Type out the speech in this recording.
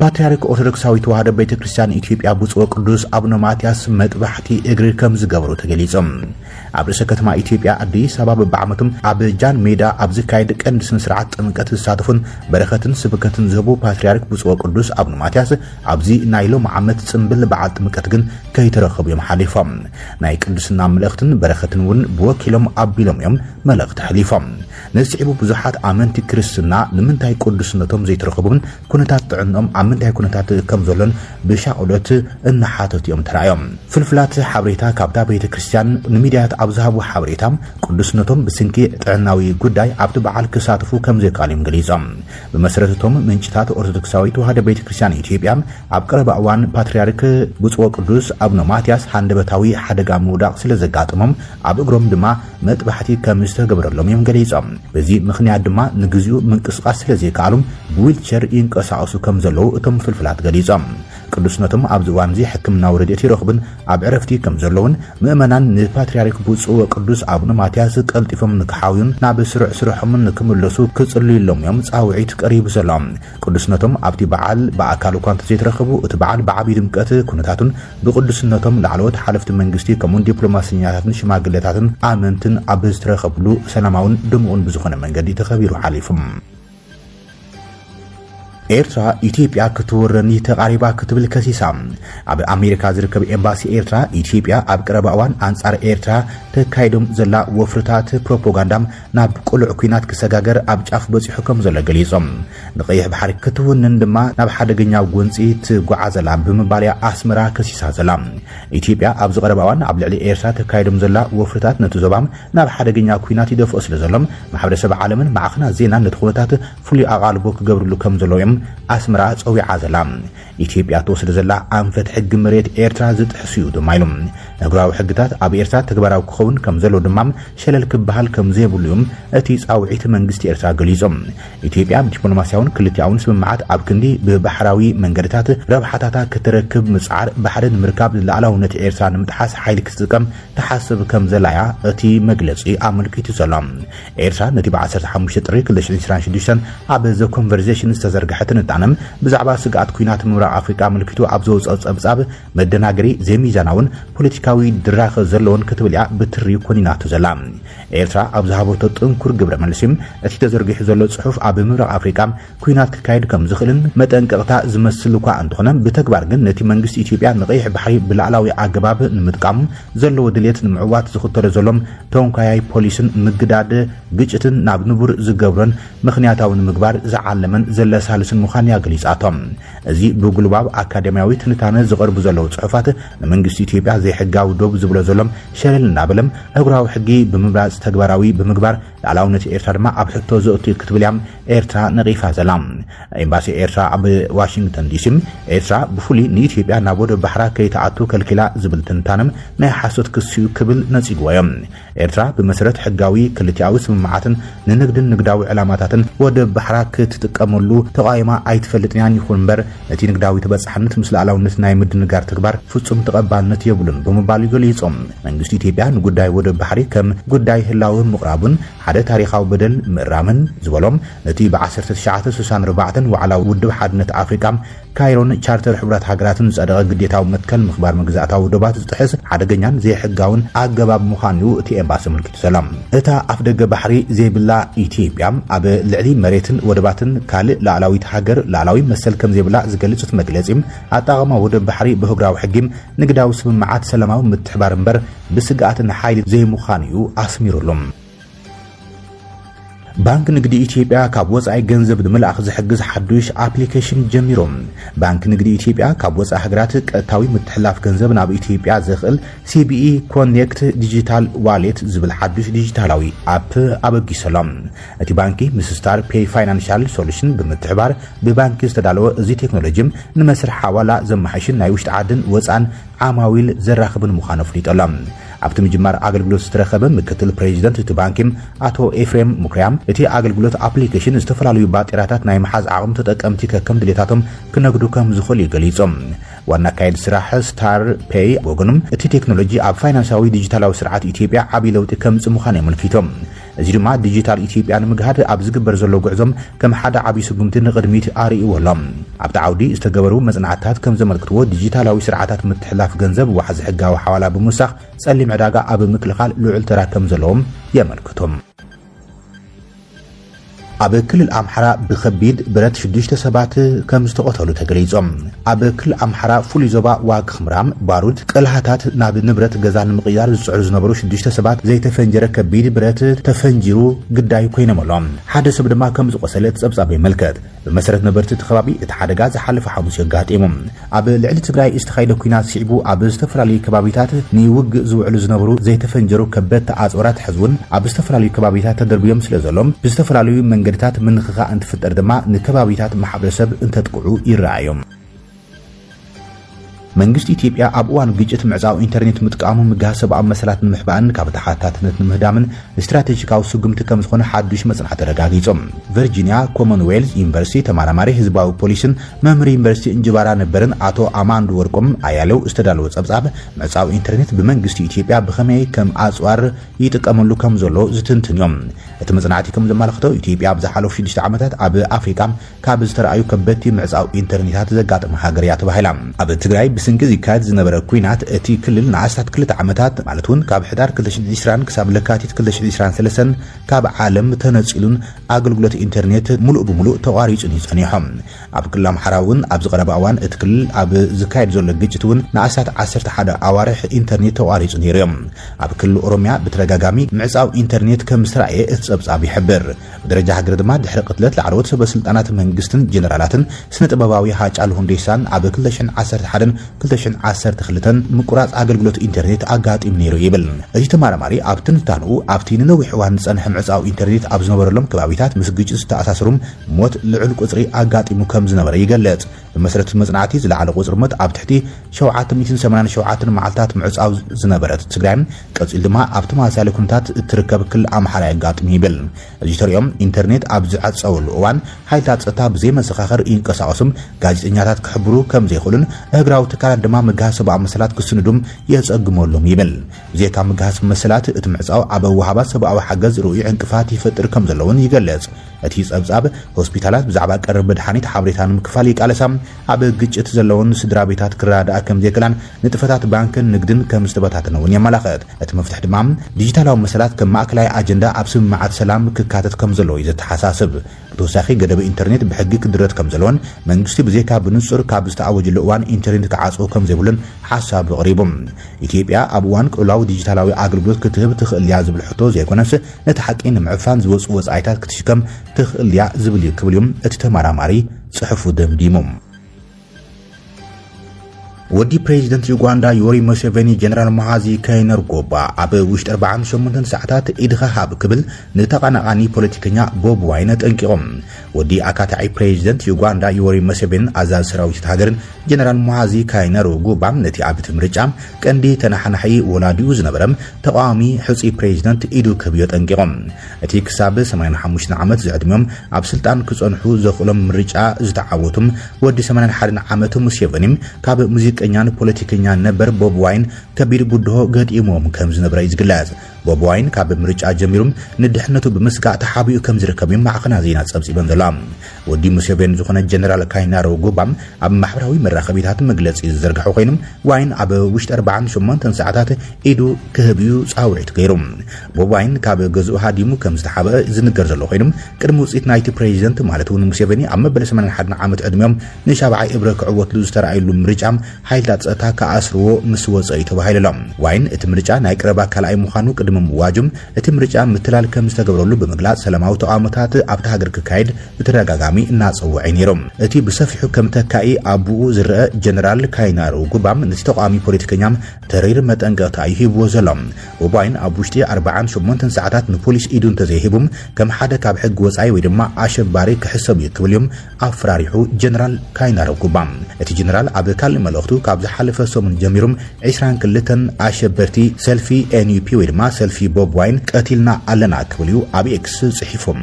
ፓትርያርክ ኦርቶዶክሳዊ ተዋህዶ ቤተክርስቲያን ኢትዮጵያ ብፁዕ ቅዱስ አቡነ ማትያስ መጥባሕቲ እግሪ ከም ዝገብሩ ተገሊጾም ኣብ ርእሰ ከተማ ኢትዮጵያ አዲስ አበባ በዓመቱም ኣብ ጃን ሜዳ ኣብ ዝካየድ ቀንዲ ስነ ስርዓት ጥምቀት ዝሳተፉን በረኸትን ስብከትን ዝህቡ ፓትርያርክ ብፁዕ ቅዱስ አቡነ ማትያስ ኣብዚ ናይ ሎም ዓመት ጽምብል በዓል ጥምቀት ግን ከይተረኸቡ እዮም ሓሊፎም ናይ ቅዱስና መልእኽትን በረኸትን እውን ብወኪሎም ኣቢሎም እዮም መልእኽቲ ሓሊፎም ነስዒቡ ብዙሓት ኣመንቲ ክርስትና ንምንታይ ቅዱስነቶም ዘይተረኸቡን ኩነታት ጥዕኖም ኣብ ምንታይ ኩነታት ከም ዘሎን ብሻቅሎት እናሓተቱ እዮም ተራእዮም ፍልፍላት ሓበሬታ ካብታ ቤተክርስቲያን ንሚድያት ኣብ ዝሃቡ ሓበሬታ ቅዱስነቶም ብስንኪ ጥዕናዊ ጉዳይ ኣብቲ በዓል ክሳተፉ ከም ዘይከኣሎም ገሊጾም ብመሰረቶም ምንጭታት ኦርቶዶክሳዊ ተዋህዶ ቤተክርስቲያን ኢትዮጵያ ኣብ ቀረባ እዋን ፓትርያርክ ብፁዕ ቅዱስ አቡነ ማትያስ ሃንደበታዊ ሓደጋ ምውዳቕ ስለ ዘጋጥሞም ኣብ እግሮም ድማ መጥባሕቲ ከም ዝተገብረሎም እዮም ገሊጾም በዚ ምኽንያት ድማ ንግዚኡ ምንቅስቃስ ስለ ዘይከኣሎም ብዊልቸር ይንቀሳቀሱ ከም ዘለው እቶም ፍልፍላት ገሊጾም ቅዱስነቶም ኣብ ዝዋን እዚ ሕክምናዊ ረድኤት ይረኽብን ኣብ ዕረፍቲ ከም ዘለውን ምእመናን ንፓትርያርክ ብፁዕ ቅዱስ አቡነ ማትያስ ቀልጢፎም ንክሓውዩን ናብ ስርሖም ንክምለሱ ክጽልዩሎም እዮም ጻውዒት ቀሪቡ ዘሎ ቅዱስነቶም ኣብቲ በዓል በኣካል እኳ እንተዘይተረኸቡ እቲ በዓል ብዓብዪ ድምቀት ኩነታቱን ብቅዱስነቶም ላዕለዎት ሓለፍቲ መንግስቲ ከምኡን ዲፕሎማስያታትን ሽማግሌታትን ኣመንትን ኣብ ዝተረኸብሉ ሰላማውን ድሙቕን ብዝኾነ መንገዲ ተኸቢሩ ሓሊፉም ኤርትራ ኢትዮጵያ ክትወረኒ ተቃሪባ ክትብል ከሲሳ ኣብ ኣሜሪካ ዝርከብ ኤምባሲ ኤርትራ ኢትዮጵያ ኣብ ቀረባ እዋን አንጻር ኤርትራ ተካይዶም ዘላ ወፍርታት ፕሮፓጋንዳም ናብ ቁልዕ ኩናት ክሰጋገር ኣብ ጫፍ በፂሑ ከም ዘሎ ገሊጾም ንቀይሕ ባሕሪ ክትውንን ድማ ናብ ሓደገኛ ጎንፂ ትጓዓዘላ ብምባልያ ኣስመራ ከሲሳ ዘላ ኢትዮጵያ ኣብ ዝቀረባ እዋን ኣብ ልዕሊ ኤርትራ ተካይዶም ዘላ ወፍርታት ነቲ ዞባም ናብ ሓደገኛ ኩናት ይደፍኦ ስለ ዘሎም ማሕበረሰብ ዓለምን ማዕኸናት ዜና ነቲ ኩነታት ፍሉይ ኣቓልቦ ክገብርሉ ከም ዘለዎም ኣስመራ ጸዊዓ ዘላ ኢትዮጵያ ተወስደ ዘላ ኣንፈት ሕጊ መሬት ኤርትራ ዝጥሕስዩ ድማ ኢሎም ነግራዊ ሕግታት ኣብ ኤርትራ ተግባራዊ ክኸውን ከም ዘሎ ድማ ሸለል ክበሃል ከም ዘይብሉዮም እቲ ጻውዒት መንግስቲ ኤርትራ ገሊጾም ኢትዮጵያ ዲፕሎማስያውን ክልቲያውን ስምምዓት ኣብ ክንዲ ብባሕራዊ መንገድታት ረብሓታታ ክትረክብ ምጽዓር ባሕርን ምርካብ ላዕላውነት ኤርትራ ንምጥሓስ ሓይሊ ክትጥቀም ተሓስብ ከም ዘላያ እቲ መግለጺ ኣመልኪቱ ዘሎ ኤርትራ ነቲ ብ15 ጥሪ 2026 ኣብ ዘ ኮንቨርሴሽን ዝተዘርግሐት ንጣነም ብዛዕባ ስጋት ኩናት ምብራቕ ኣፍሪካ ምልክቱ ኣብ ዘውፅእ ጸብጻብ መደናገሪ ዘይሚዛናውን ፖለቲካዊ ድራኸ ዘለውን ክትብልያ ብትሪ ኮኒናቱ ዘላ ኤርትራ ኣብ ዝሃበቶ ጥንኩር ግብረ መልሲም እቲ ተዘርጊሑ ዘሎ ጽሑፍ ኣብ ምብራቕ ኣፍሪካ ኩናት ክካየድ ከም ዝኽእልን መጠንቀቕታ ዝመስል እኳ እንትኾነ ብተግባር ግን ነቲ መንግስቲ ኢትዮጵያ ንቀይሕ ባሕሪ ብላዕላዊ ኣገባብ ንምጥቃም ዘለዎ ድሌት ንምዕዋት ዝኽተሎ ዘሎም ተወንካያይ ፖሊስን ምግዳድ ግጭትን ናብ ንቡር ዝገብሮን ምኽንያታውን ምግባር ዝዓለመን ዘለሳልስን ምዃን ያገሊጻቶም እዚ ብግሉባብ አካዳሚያዊ ትንታነ ዝቀርቡ ዘለው ጽሑፋት ንመንግስቲ ኢትዮጵያ ዘይሕጋዊ ዶብ ዝብሎ ዘሎም ሸለል እናበለም እግራዊ ሕጊ ብምብራጽ ተግባራዊ ብምግባር ላዕላውነት ኤርትራ ድማ ኣብ ሕቶ ዘእቱ ክትብልያም ኤርትራ ነቂፋ ዘላ ኤምባሲ ኤርትራ ኣብ ዋሽንግተን ዲሲ ኤርትራ ብፍሉይ ንኢትዮጵያ ናብ ወደብ ባሕራ ከይተኣቱ ከልኪላ ዝብል ትንታነም ናይ ሓሶት ክስዩ ክብል ነጺግዎዮም ኤርትራ ብመሰረት ሕጋዊ ክልቲያዊ ስምምዓትን ንንግድን ንግዳዊ ዕላማታትን ወደብ ባሕራ ክትጥቀመሉ ተቃይማ ኣይትፈልጥን ይኹን እምበር እቲ ንግዳዊ ተበጻሕነት ምስ ላዕላውነት ናይ ምድንጋር ተግባር ፍጹም ተቐባልነት የብሉን ብምባል ገሊጾም መንግስቲ ኢትዮጵያ ንጉዳይ ወደብ ባሕሪ ከም ጉዳይ ህላዊ ምቕራቡን ሓደ ታሪኻዊ በደል ምእራምን ዝበሎም እቲ ብ1964 ዋዕላዊ ውድብ ሓድነት ኣፍሪካ ካይሮን ቻርተር ሕብረት ሃገራትን ጸደቀ ግዴታዊ መትከል ምኽባር መግዛእታዊ ወደባት ዝጥሕስ ሓደገኛን ዘይሕጋውን ኣገባብ ምዃኑ እቲ ኤምባሲ ምልክቱ ሰላም እታ ኣፍ ደገ ባሕሪ ዘይብላ ኢትዮጵያ ኣብ ልዕሊ መሬትን ወደባትን ካልእ ላዕላዊት ሃገር ላዕላዊ መሰል ከም ዘይብላ ዝገልጽ መግለጺ ኣጣቐማ ወደብ ባሕሪ ብህግራዊ ሕጊም ንግዳዊ ስምምዓት ሰላማዊ ምትሕባር እምበር ብስግኣትን ሓይሊ ዘይምዃን እዩ ኣስሚሩሎም ባንክ ንግዲ ኢትዮጵያ ካብ ወጻኢ ገንዘብ ንምልኣኽ ዝሕግዝ ሓዱሽ ኣፕሊኬሽን ጀሚሮም ባንክ ንግዲ ኢትዮጵያ ካብ ወጻኢ ሃገራት ቀጥታዊ ምትሕልላፍ ገንዘብ ናብ ኢትዮጵያ ዘኽእል CBE ኮኔክት ዲጂታል ዋሌት ዝብል ሓዱሽ ዲጂታላዊ ኣፕ ኣበጊሰሎም እቲ ባንኪ ምስ ስታር ፔይ ፋይናንሻል ሶሉሽን ብምትሕባር ብባንኪ ዝተዳለወ እዚ ቴክኖሎጂ ንመስርሕ ሓዋላ ዘመሓሽን ናይ ውሽጢ ዓድን ወጻን ዓማዊል ዘራኽብን ምዃኑ ኣፍሊጦሎም ኣብቲ ምጅማር ኣገልግሎት ዝተረኸበ ምክትል ፕሬዚደንት እቲ ባንኪ አቶ ኤፍሬም ሙክርያም እቲ ኣገልግሎት ኣፕሊኬሽን ዝተፈላለዩ ባጤራታት ናይ መሓዝ ዓቕም ተጠቀምቲ ከከም ድሌታቶም ክነግዱ ከም ዝኽእሉ ገሊጾም ዋና ካይድ ስራሕ ስታር ፔይ ወገኑም እቲ ቴክኖሎጂ ኣብ ፋይናንሳዊ ዲጂታላዊ ስርዓት ኢትዮጵያ ዓብይ ለውጢ ከምጽእ ምዃኑ የመልክቶም እዚ ድማ ዲጂታል ኢትዮጵያ ንምግሃድ ኣብ ዝግበር ዘሎ ጉዕዞም ከም ሓደ ዓቢ ስጉምቲ ንቅድሚት ኣርእይዎሎም ኣብቲ ዓውዲ ዝተገበሩ መጽናዕታት ከም ዘመልክትዎ ዲጂታላዊ ስርዓታት ምትሕልላፍ ገንዘብ ዋሕዚ ሕጋዊ ሓዋላ ብምውሳኽ ጸሊም ዕዳጋ ኣብ ምክልኻል ልዑል ተራ ከም ዘለዎም የመልክቶም ኣብ ክልል ኣምሓራ ብከቢድ ብረት 6 ሰባት ከም ዝተቆተሉ ተገሊጾም ኣብ ክልል ኣምሓራ ፍሉይ ዞባ ዋግ ኽምራም ባሩድ ቀልሃታት ናብ ንብረት ገዛ ንምቕያር ዝጽዕሩ ዝነበሩ 6 ሰባት ዘይተፈንጀረ ከቢድ ብረት ተፈንጂሩ ግዳይ ኮይኖም ሓደ ሰብ ድማ ከም ዝቆሰለ ተጸብጻብ ይመልከት ብመሰረት ነበርቲ ተኸባቢ እቲ ሓደጋ ዝሓለፈ ሐሙስ የጋጥሙ ኣብ ልዕሊ ትግራይ ዝተኻይደ ኩናት ሲዕቡ ኣብ ዝተፈላለዩ ከባቢታት ንውግእ ዝውዕሉ ዝነበሩ ዘይተፈንጀሩ ከበድቲ ኣጽዋራት ሕዝቡን ኣብ ዝተፈላለዩ ከባቢታት ተደርብዮም ስለዘሎም ብዝተፈላለዩ መንገድታት ምንኽኻ እንትፍጠር ድማ ንከባቢታት ማሕበረሰብ እንተጥቅዑ ይረኣዮም መንግስቲ ኢትዮጵያ ኣብ እዋን ግጭት ምዕዛው ኢንተርኔት ምጥቃሙ ምግሃብ ሰብኣዊ መሰላት ንምሕባእን ካብ ተሓታትነት ንምህዳምን ስትራቴጂካዊ ስጉምቲ ከም ዝኾነ ሓዱሽ መጽናዕቲ ተረጋጊጾም ቨርጂኒያ ኮመንዌልዝ ዩኒቨርሲቲ ተመራማሪ ህዝባዊ ፖሊስን መምህር ዩኒቨርሲቲ እንጅባራ ነበርን ኣቶ ኣማንዱ ወርቆም ኣያለው ዝተዳለወ ጸብጻብ ምዕዛው ኢንተርኔት ብመንግስቲ ኢትዮጵያ ብኸመይ ከም ኣጽዋር ይጥቀመሉ ከም ዘሎ ዝትንትንዮም እቲ መጽናዕቲ ከም ዘመልክቶ ኢትዮጵያ ኣብ ዝሓለፉ 6 ዓመታት ኣብ ኣፍሪካ ካብ ዝተረኣዩ ከበድቲ ምዕዛው ኢንተርኔታት ዘጋጥመ ሃገር እያ ተባሂላ ኣብ ትግራይ ስንቂ ዝካየድ ዝነበረ ኩናት እቲ ክልል ንኣስታት 2 ዓመታት ማለት እውን ካብ ሕዳር 2020 ክሳብ ለካቲት 2023 ካብ ዓለም ተነጺሉን ኣገልግሎት ኢንተርኔት ሙሉእ ብሙሉእ ተቋሪጹን ይጸኒሖም ኣብ ክልል ኣምሓራ እውን ኣብ ዝቐረበ እዋን እቲ ክልል ኣብ ዝካየድ ዘሎ ግጭት እውን ንኣስታት 11 ኣዋርሕ ኢንተርኔት ተቋሪጹ ነይሮም ኣብ ክልል ኦሮሚያ ብተደጋጋሚ ምዕጻው ኢንተርኔት ከም ዝተረኣየ እቲ ጸብጻብ ይሕብር ብደረጃ ሃገር ድማ ድሕሪ ቅትለት ላዕለዎት ሰበስልጣናት መንግስትን ጀነራላትን ስነ-ጥበባዊ ሃጫሉ ሁንዴሳን ኣብ 2011-2012 ምቁራጽ ኣገልግሎት ኢንተርኔት ኣጋጢሙ ነይሩ ይብል እዚ ተመራማሪ ኣብ ትንታንኡ ኣብቲ ንነዊሕ እዋን ዝጸንሐ ምዕጻው ኢንተርኔት ኣብ ዝነበረሎም ከባቢታት ምስ ግጭት ዝተኣሳሰሩም ሞት ልዑል ቁጽሪ ኣጋጢሙ ከም ዝነበረ ይገልጽ ብመሰረት መጽናዕቲ ዝለዓለ ቁጽሪ ሞት ኣብ ትሕቲ 787 መዓልታት ምዕጻው ዝነበረት ትግራይ ቀጺል ድማ ኣብ ተመሳሳሊ ኩነታት እትርከብ ክልል ኣምሓራ ያጋጥም ይብል እዚ ተሪኦም ኢንተርኔት ኣብ ዝዓጸወሉ እዋን ሓይልታት ጸጥታ ብዘይ መሰኻኸር ይንቀሳቐሱም ጋዜጠኛታት ክሕብሩ ከም ዘይኽእሉን እግራው ትካላት ድማ ምግሃብ ሰብኣዊ መሰላት ክስንዱም የጸግመሎም ይብል ብዘይካ ምግሃብ መሰላት እቲ ምዕጻው ኣብ ወሃባት ሰብኣዊ ሓገዝ ርኡይ ዕንቅፋት ይፈጥር ከም ዘለውን ይገልጽ እቲ ጸብጻብ ሆስፒታላት ብዛዕባ ቀረብ መድሓኒት ሓበሬታ ንምክፋል ይቃለሳ ኣብ ግጭት ዘለውን ስድራ ቤታት ክረዳኣ ከም ዘይክላን ንጥፈታት ባንክን ንግድን ከም ዝተበታተነውን የመላኽት እቲ መፍትሕ ድማ ዲጂታላዊ መሰላት ከም ማእከላይ ኣጀንዳ ኣብ ስምምዓት ሰላም ክካተት ከም ዘለዎ እዩ ዘተሓሳስብ ብተወሳኺ ገደብ ኢንተርኔት ብሕጊ ክድረት ከም ዘለዎን መንግስቲ ብዘይካ ብንጹር ካብ ዝተኣወጀሉ እዋን ኢንተርኔት ክዓጽው ከም ዘይብሉን ሓሳብ ኣቕሪቦም ኢትዮጵያ ኣብ እዋን ቅልውላዊ ዲጂታላዊ ኣገልግሎት ክትህብ ትኽእል እያ ዝብል ሕቶ ዘይኮነስ ነቲ ሓቂ ንምዕፋን ዝወፁ ወጻኢታት ክትሽከም ትኽእል እያ ዝብል ክብል እዮም እቲ ተመራማሪ ጽሑፉ ደምዲሞም ወዲ ፕሬዚደንት ዩጋንዳ ዮሪ ሙሴቬኒ ጀነራል መሃዚ ከይነርጎባ ኣብ ውሽጢ 48 ሰዓታት ኢድኻ ሃብ ክብል ንተቐናቃኒ ፖለቲከኛ ቦብ ዋይነ ጠንቂቖም ወዲ ኣካታዒ ፕሬዚደንት ዩጋንዳ ዮሪ ሙሴቬኒ ኣዛዝ ሰራዊት ሃገርን ጀነራል መሃዚ ከይነርጎባ ነቲ ኣብቲ ምርጫ ቀንዲ ተናሓናሒ ወላዲኡ ዝነበረም ተቃዋሚ ሕጺ ፕሬዚደንት ኢዱ ክብዮ ጠንቂቖም እቲ ክሳብ 85 ዓመት ዝዕድሚዮም ኣብ ስልጣን ክጸንሑ ዘኽእሎም ምርጫ ዝተዓወቱም ወዲ 81 ዓመት ሙሴቬኒ ካብ ቀኛን ፖለቲከኛ ነበር ቦብ ዋይን ከቢድ ጉድሆ ገጢሞም ከም ዝነበረ ይዝግለጽ ቦብ ዋይን ካብ ምርጫ ጀሚሩም ንድሕነቱ ብምስጋእ ተሓቢኡ ከም ዝርከብ ማዕኸና ዜና ጸብጺበን ዘሎ ወዲ ሙሴቬኒ ዝኾነ ጀነራል ካይነርጎባ ኣብ ማሕበራዊ መራኸቢታት መግለጺ ዝዘርግሑ ኮይኖም ዋይን ኣብ ውሽጢ 48 ሰዓታት ኢዱ ክህብዩ ጻውዒት ገይሩ ቦብ ዋይን ካብ ገዝኡ ሃዲሙ ከም ዝተሓበ ዝንገር ዘሎ ኮይኖም ቅድሚ ውጽኢት ናይቲ ፕሬዚደንት ማለት እውን ሙሴቬኒ ኣብ መበለ 81 ዓመት ዕድሜኦም ንሻብዓይ እብረ ክዕወትሉ ዝተረኣየሉ ምርጫ ሓይልታት ጸጥታ ከኣስርዎ ምስ ወጸ ተባሂሎም ዋይን እቲ ምርጫ ናይ ቀረባ ካልኣይ ምዃኑ ቅድሚ ምዋጁም እቲ ምርጫ ምትላል ከም ዝተገብረሉ ብምግላጽ ሰላማዊ ተቃውሞታት ኣብቲ ሃገር ክካየድ ብተደጋጋሚ እናጸውዐ ነይሮም እቲ ብሰፊሑ ከም ተካኢ ኣቡኡ ዝረአ ጀነራል ካይነርጎባ ነቲ ተቃዋሚ ፖለቲከኛ ተሪር መጠንቀቕታ ይሂብዎ ዘሎ ቦብ ዋይን ኣብ ውሽጢ 48 ሰዓታት ንፖሊስ ኢዱ እንተዘይሂቡም ከም ሓደ ካብ ሕጊ ወጻኢ ወይ ድማ ኣሸባሪ ክሕሰብ እዩ ክብል እዮም ኣፍራሪሑ ጀነራል ካይነርጎባ እቲ ጀነራል ኣብ ካልእ መልእኽቱ ካብ ዝሓለፈ ሰሙን ጀሚሮም 22 ኣሸበርቲ ሰልፊ ኤንዩፒ ወይ ድማ ሰልፊ ቦብ ዋይን ቀቲልና ኣለና ክብል እዩ ኣብ ኤክስ ጽሒፎም